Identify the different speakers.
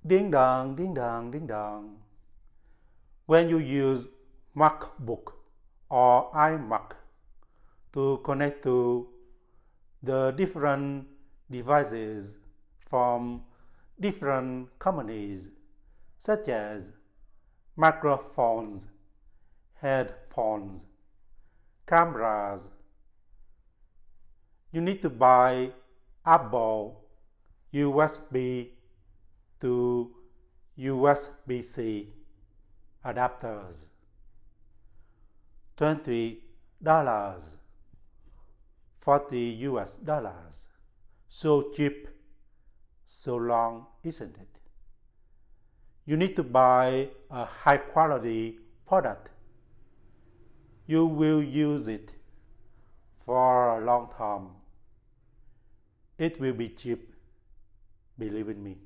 Speaker 1: Ding dong, ding dong, ding dong. When you use MacBook or iMac to connect to the different devices from different companies, such as microphones, headphones, cameras, you need to buy Apple USB to USB-C adapters. $20, $40. So cheap, so long, isn't it? You need to buy a high quality product. You will use it for a long time. It will be cheap, believe in me.